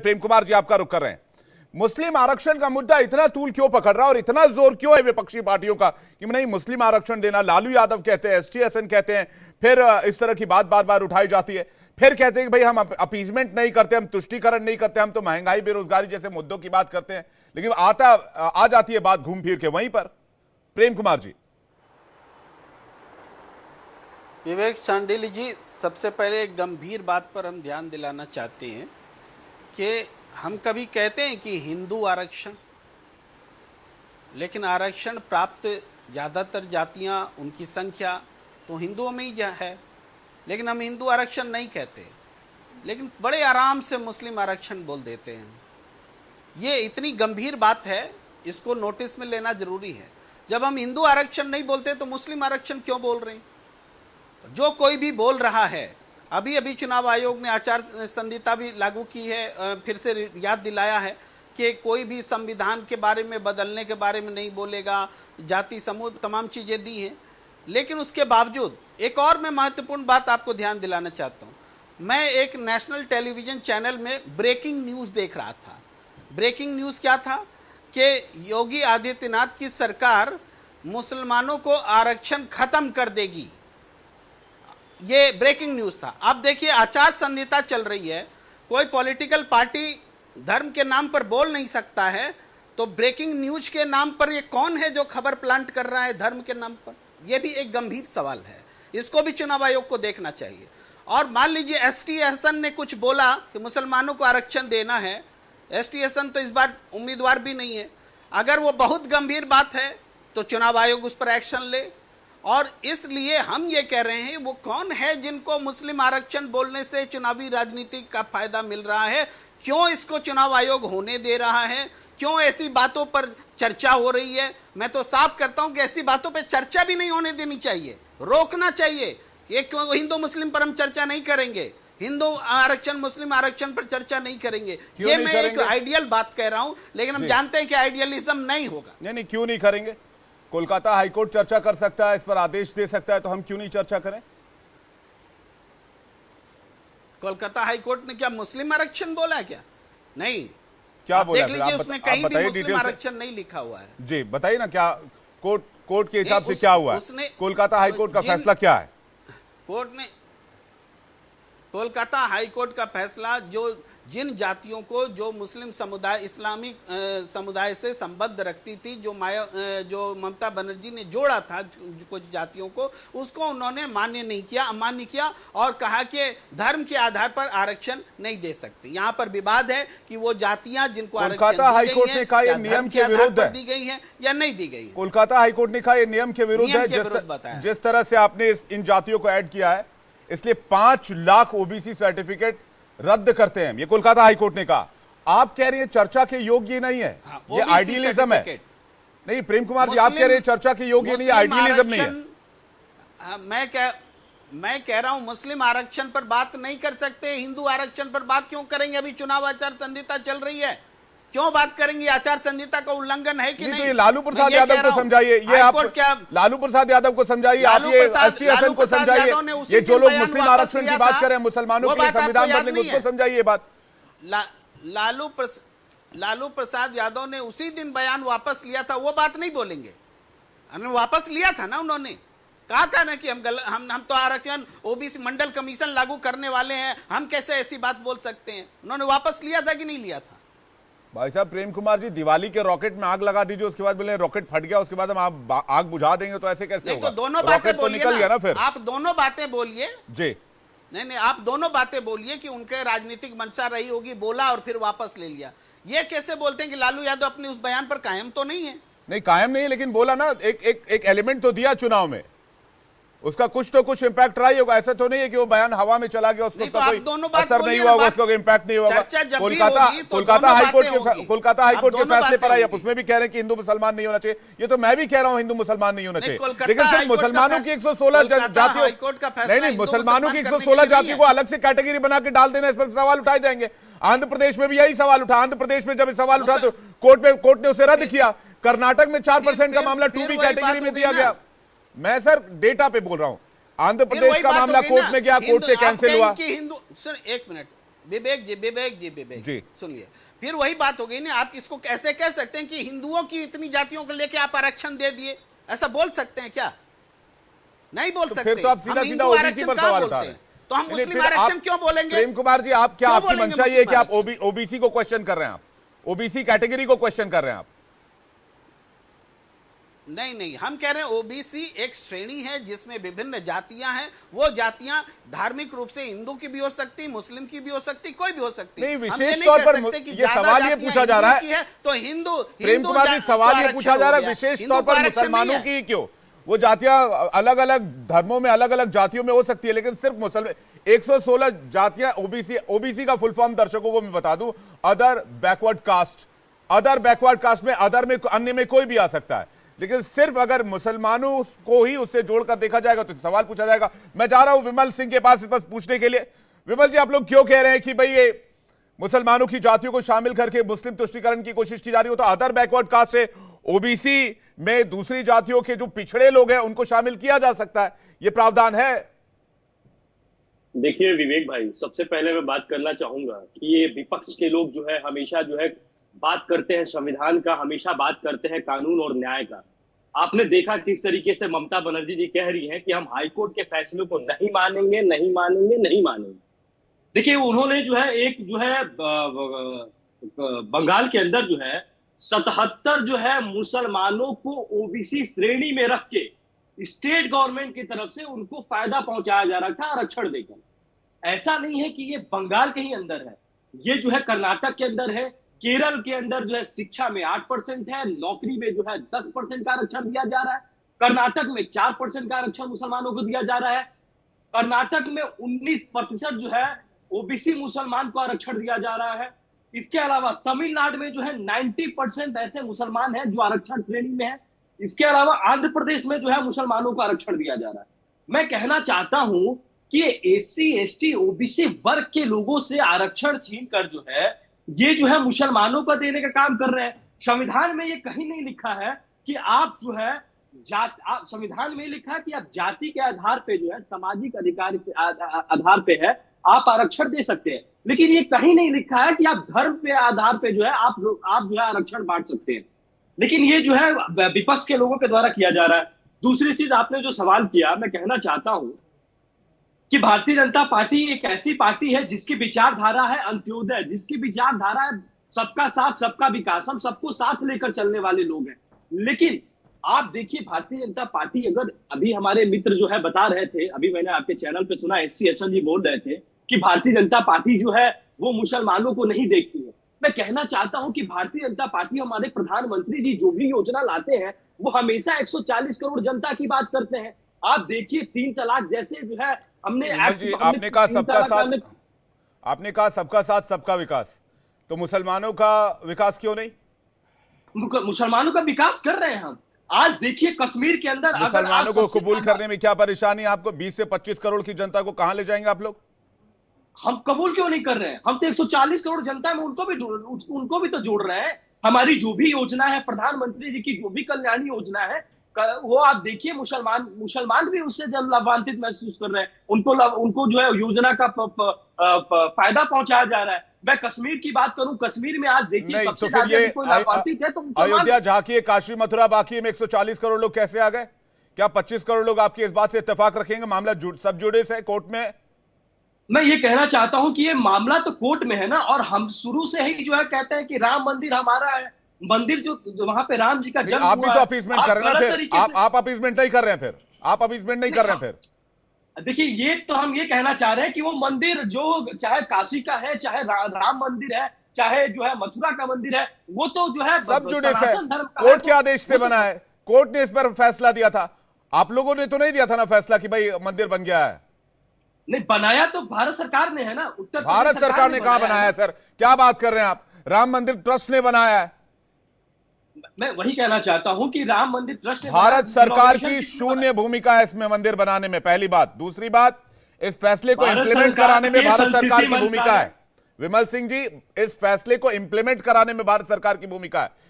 प्रेम कुमार जी आपका रुख कर रहे हैं। मुस्लिम आरक्षण का मुद्दा इतना तूल क्यों पकड़ रहा है और इतना जोर क्यों है विपक्षी पार्टियों का कि नहीं मुस्लिम आरक्षण देना? लालू यादव कहते हैं, एसटी हसन कहते हैं, फिर इस तरह की बात बार बार उठाई जाती है, फिर कहते हैं कि भाई हम अपीजमेंट नहीं करते, हम तुष्टीकरण नहीं करते, हम तो महंगाई बेरोजगारी जैसे मुद्दों की बात करते हैं, लेकिन आ जाती है बात घूम फिर के वहीं पर। प्रेम कुमार जी। विवेक चांडिल जी, सबसे पहले एक गंभीर बात पर हम ध्यान दिलाना चाहते हैं कि हम कभी कहते हैं कि हिंदू आरक्षण, लेकिन आरक्षण प्राप्त ज़्यादातर जातियां, उनकी संख्या तो हिंदुओं में ही है, लेकिन हम हिंदू आरक्षण नहीं कहते, लेकिन बड़े आराम से मुस्लिम आरक्षण बोल देते हैं। ये इतनी गंभीर बात है, इसको नोटिस में लेना जरूरी है। जब हम हिंदू आरक्षण नहीं बोलते तो मुस्लिम आरक्षण क्यों बोल रहे हैं? जो कोई भी बोल रहा है, अभी अभी चुनाव आयोग ने आचार संहिता भी लागू की है, फिर से याद दिलाया है कि कोई भी संविधान के बारे में, बदलने के बारे में नहीं बोलेगा, जाति समूह, तमाम चीज़ें दी हैं। लेकिन उसके बावजूद एक और मैं महत्वपूर्ण बात आपको ध्यान दिलाना चाहता हूँ। मैं एक नेशनल टेलीविज़न चैनल में ब्रेकिंग न्यूज़ देख रहा था। ब्रेकिंग न्यूज़ क्या था कि योगी आदित्यनाथ की सरकार मुसलमानों को आरक्षण खत्म कर देगी, ये ब्रेकिंग न्यूज़ था। अब देखिए, आचार संहिता चल रही है, कोई पॉलिटिकल पार्टी धर्म के नाम पर बोल नहीं सकता है, तो ब्रेकिंग न्यूज़ के नाम पर ये कौन है जो खबर प्लांट कर रहा है धर्म के नाम पर? ये भी एक गंभीर सवाल है, इसको भी चुनाव आयोग को देखना चाहिए। और मान लीजिए एसटी हसन ने कुछ बोला कि मुसलमानों को आरक्षण देना है, एसटी हसन तो इस बार उम्मीदवार भी नहीं है। अगर वो बहुत गंभीर बात है तो चुनाव आयोग उस पर एक्शन ले। और इसलिए हम ये कह रहे हैं, वो कौन है जिनको मुस्लिम आरक्षण बोलने से चुनावी राजनीति का फायदा मिल रहा है? क्यों इसको चुनाव आयोग होने दे रहा है? क्यों ऐसी बातों पर चर्चा हो रही है? मैं तो साफ करता हूं कि ऐसी बातों पर चर्चा भी नहीं होने देनी चाहिए, रोकना चाहिए। ये क्यों हिंदू मुस्लिम पर हम चर्चा नहीं करेंगे, हिंदू आरक्षण मुस्लिम आरक्षण पर चर्चा नहीं करेंगे, ये मैं एक आइडियल बात कह रहा हूं, लेकिन हम जानते हैं कि आइडियलिज्म नहीं होगा। नहीं, क्यों नहीं करेंगे? कोलकाता हाईकोर्ट चर्चा कर सकता है, इस पर आदेश दे सकता है, तो हम क्यों नहीं चर्चा करें? कोलकाता हाईकोर्ट ने क्या मुस्लिम आरक्षण बोला है क्या? नहीं, क्या बोला? देख लीजिए, उसमें कहीं भी मुस्लिम आरक्षण नहीं लिखा हुआ है। जी बताइए ना, क्या कोर्ट के हिसाब से क्या हुआ? कोलकाता हाईकोर्ट का फैसला क्या है? कोलकाता हाईकोर्ट का फैसला, जो जिन जातियों को, जो मुस्लिम समुदाय, इस्लामिक समुदाय से संबद्ध रखती थी, जो ममता बनर्जी ने जोड़ा था कुछ जातियों को, उसको उन्होंने मान्य नहीं किया, अमान्य किया और कहा कि धर्म के आधार पर आरक्षण नहीं दे सकते। यहाँ पर विवाद है कि वो जातियां जिनको आरक्षण दी गई है नियम के विरुद्ध दी गई है या नहीं दी गई है। कोलकाता हाईकोर्ट ने कहा यह नियम के विरुद्ध है। जिस तरह से आपने इन जातियों को ऐड किया है, इसलिए 5 लाख ओबीसी सर्टिफिकेट रद्द करते हैं, ये कोलकाता हाईकोर्ट ने कहा। आप कह रहे हैं चर्चा के योग्य नहीं है, ये आइडियलिज्म है। नहीं प्रेम कुमार जी, आप कह रहे हैं चर्चा के योग्य नहीं, आइडियलिज्म नहीं है। मैं कह रहा हूं मुस्लिम आरक्षण पर बात नहीं कर सकते, हिंदू आरक्षण पर बात क्यों करेंगे? अभी चुनाव आचार संहिता चल रही है, क्यों बात करेंगे? आचार संहिता का उल्लंघन है कि नहीं? तो ये लालू प्रसाद यादव को समझाइए, ये आप लालू प्रसाद यादव को समझाइए, आप ये एसटी हसन को समझाइए, ये जो लोग मुस्लिम आरक्षण की बात करें, मुसलमानों के लिए संविधान बदलेंगे, उसको समझाइए बात। लालू प्रसाद यादव ने उसी दिन बयान वापस लिया था, वो बात नहीं बोलेंगे? वापस लिया था ना, उन्होंने कहा था ना कि हम तो आरक्षण ओबीसी मंडल कमीशन लागू करने वाले हैं, हम कैसे ऐसी बात बोल सकते हैं? उन्होंने वापस लिया था कि नहीं लिया था? भाई साहब प्रेम कुमार जी, दिवाली के रॉकेट में आग लगा दीजिए, उसके बाद बोले रॉकेट फट गया, उसके बाद हम आप आग बुझा देंगे, तो ऐसे कैसे होगा? तो दोनों बातें बोलिए ना, फिर आप दोनों बातें बोलिए जी। नहीं, आप दोनों बातें बोलिए कि उनके राजनीतिक मंशा रही होगी, बोला और फिर वापस ले लिया। ये कैसे बोलते हैं कि लालू यादव अपने उस बयान पर कायम तो नहीं है? नहीं कायम नहीं, लेकिन बोला ना, एक एलिमेंट तो दिया चुनाव में, उसका कुछ तो कुछ इंपैक्ट रहा ही होगा। ऐसा तो नहीं है कि वो बयान हवा में चला गया, उसको तो कोई असर नहीं हुआ होगा, उसका इंपैक्ट नहीं होगा। कोलकाता हाईकोर्ट के फैसले पर आई, उसमें भी कह रहे हैं कि हिंदू मुसलमान नहीं होना चाहिए, ये तो मैं भी कह रहा हूं हिंदू मुसलमान नहीं होना चाहिए, लेकिन सिर्फ मुसलमानों की 116 जातियों, नहीं मुसलमानों की 116 जातियों को अलग से कैटेगरी बना के डाल देना, इस पर सवाल उठाए जाएंगे। आंध्र प्रदेश में भी यही सवाल उठा, आंध्र प्रदेश में जब सवाल उठा तो कोर्ट ने उसे रद्द किया। कर्नाटक में 4% का मामला 2B कैटेगरी में दिया गया। मैं सर डेटा पे बोल रहा हूं, आंध्र प्रदेश का मामला कोर्ट में गया, कोर्ट से कैंसिल हुआ। हिंदू सर, एक मिनट, विवेक जी सुनिए, फिर वही बात हो गई ना, आप इसको कैसे कह सकते हैं कि हिंदुओं की इतनी जातियों को लेके आप आरक्षण दे दिए, ऐसा बोल सकते हैं क्या? नहीं बोल सकते। फिर तो आप सीधा सीधा ओबीसी पर सवाल उठा रहे हैं। तो हम मुस्लिम आरक्षण क्यों बोलेंगे? प्रेम कुमार जी, आप क्या, आपकी मंशा ये है कि आप ओबीसी को क्वेश्चन कर रहे हैं, आप ओबीसी कैटेगरी को क्वेश्चन कर रहे हैं आप? नहीं, हम कह रहे हैं ओबीसी एक श्रेणी है जिसमें विभिन्न जातियां हैं। वो जातियां धार्मिक रूप से हिंदू की भी हो सकती, मुस्लिम की भी हो सकती, कोई भी हो सकती। नहीं, विशेष तौर पर ये सवाल ये पूछा जा रहा है तो हिंदू प्रेम कुमार जी, सवाल ये पूछा जा रहा है विशेष तौर पर मुसलमानों की क्यों? वो जातियां अलग अलग धर्मों में, अलग अलग जातियों में हो सकती है, लेकिन सिर्फ मुसलमान 116 जातियां ओबीसी का फुल फॉर्म दर्शकों को मैं बता दूं, other backward caste. Other backward caste में अदर में अन्य में कोई भी आ सकता है, लेकिन सिर्फ अगर मुसलमानों को ही उससे जोड़कर देखा जाएगा तो सवाल पूछा जाएगा। मैं जा रहा हूं विमल सिंह के पास इस पर पूछने के लिए। विमल जी, आप लोग क्यों कह रहे हैं कि भाई ये मुसलमानों की जातियों को शामिल करके मुस्लिम तुष्टीकरण की कोशिश की जा रही हो? तो अदर बैकवर्ड कास्ट से ओबीसी में दूसरी जातियों के जो पिछड़े लोग हैं उनको शामिल किया जा सकता है, ये प्रावधान है? देखिए विवेक भाई, सबसे पहले मैं बात करना चाहूंगा कि ये विपक्ष के लोग जो है हमेशा जो है बात करते हैं संविधान का, हमेशा बात करते हैं कानून और न्याय का। आपने देखा किस तरीके से ममता बनर्जी जी कह रही हैं कि हम हाईकोर्ट के फैसले को नहीं मानेंगे, नहीं मानेंगे, नहीं मानेंगे। देखिए, उन्होंने जो है एक जो है बंगाल के अंदर जो है 77 जो है मुसलमानों को ओबीसी श्रेणी में रख के स्टेट गवर्नमेंट की तरफ से उनको फायदा पहुंचाया जा रहा था आरक्षण देकर। ऐसा नहीं है कि ये बंगाल के ही अंदर है, ये जो है कर्नाटक के अंदर है, केरल के अंदर जो है शिक्षा में 8% है, नौकरी में जो है 10% का आरक्षण दिया जा रहा है। कर्नाटक में 4% का आरक्षण मुसलमानों को दिया जा रहा है। कर्नाटक में 19% जो है ओबीसी मुसलमान को आरक्षण दिया जा रहा है। इसके अलावा तमिलनाडु में जो है 90% ऐसे मुसलमान हैं जो आरक्षण श्रेणी में है। इसके अलावा आंध्र प्रदेश में जो है मुसलमानों को आरक्षण दिया जा रहा है। मैं कहना चाहता हूं कि एससी एसटी ओबीसी वर्ग के लोगों से आरक्षण छीन कर जो है ये जो है मुसलमानों को देने का काम कर रहे हैं। संविधान में ये कहीं नहीं लिखा है कि आप जो है संविधान में लिखा है कि आप जाति के आधार पे जो है सामाजिक अधिकार के आधार पे है आप आरक्षण दे सकते हैं, लेकिन ये कहीं नहीं लिखा है कि आप धर्म के आधार पे जो है आप जो है आरक्षण बांट सकते हैं। लेकिन ये जो है विपक्ष के लोगों के द्वारा किया जा रहा है। दूसरी चीज, आपने जो सवाल किया, मैं कहना चाहता हूं कि भारतीय जनता पार्टी एक ऐसी पार्टी है जिसकी विचारधारा है अंत्योदय, जिसकी विचारधारा है सबका साथ सबका विकास, हम सबको साथ लेकर चलने वाले लोग हैं। लेकिन आप देखिए भारतीय जनता पार्टी, अगर अभी हमारे मित्र जो है बता रहे थे, अभी मैंने आपके चैनल पे सुना एससी हसन जी बोल रहे थे कि भारतीय जनता पार्टी जो है वो मुसलमानों को नहीं देखती है। मैं कहना चाहता हूं कि भारतीय जनता पार्टी, हमारे प्रधानमंत्री जी जो भी योजना लाते हैं वो हमेशा 140 करोड़ जनता की बात करते हैं। आप देखिए 3 तलाक जैसे जो है हमने आपने कहा सबका साथ, आपने कहा सबका साथ सबका विकास, तो मुसलमानों का विकास क्यों नहीं? मुसलमानों का विकास कर रहे हैं हम। आज देखिए कश्मीर के अंदर मुसलमानों को कबूल करने में क्या परेशानी है आपको? 20 से 25 करोड़ की जनता को कहां ले जाएंगे आप लोग? हम कबूल क्यों नहीं कर रहे हैं? हम तो 140 करोड़ जनता में उनको भी तो जोड़ रहे हैं। हमारी जो भी योजना है, प्रधानमंत्री जी की जो भी कल्याणी योजना है, वो आप देखिए मुसलमान भी उससे लाभान्वित महसूस कर रहे हैं। उनको जो है योजना का फायदा पहुंचाया जा रहा है। मैं कश्मीर की बात करूं, कश्मीर में आज देखिए सबसे ज्यादा कोई लाभान्वित है तो अयोध्या, झांकी, काशी, मथुरा, बाकी में 140 करोड़ लोग कैसे आ गए? क्या 25 करोड़ लोग आपकी इस बात से इत्तेफाक रखेंगे? मामला सब जुड़े से कोर्ट में। मैं ये कहना चाहता हूं कि ये मामला तो कोर्ट में है ना, और हम शुरू से ही जो है कहते हैं कि राम मंदिर हमारा है, मंदिर जो वहां पे राम जी का जन्म हुआ। आप भी तो अपीसमेंट कर रहे हैं, फिर आप अपीसमेंट नहीं कर रहे हैं, फिर आप अपीसमेंट नहीं कर रहे हैं। फिर देखिए, ये तो हम ये कहना चाह रहे हैं कि वो मंदिर जो चाहे काशी का है, चाहे राम मंदिर है, चाहे जो है मथुरा का मंदिर है, वो तो जो है सब जुड़े से कोर्ट के आदेश से बना है। कोर्ट ने इस पर फैसला दिया था, आप लोगों ने तो नहीं दिया था ना फैसला कि भाई मंदिर बन गया है। नहीं, बनाया तो भारत सरकार ने है ना। उत्तर भारत सरकार ने कहां बनाया है सर? क्या बात कर रहे हैं आप? राम मंदिर ट्रस्ट ने बनाया है। मैं वही कहना चाहता हूं कि राम मंदिर ट्रस्ट, भारत सरकार की शून्य भूमिका है इसमें मंदिर बनाने में, पहली बात। दूसरी बात, इस फैसले को इंप्लीमेंट कराने में भारत सरकार की भूमिका है। विमल सिंह जी, इस फैसले को इंप्लीमेंट कराने में भारत सरकार की भूमिका है।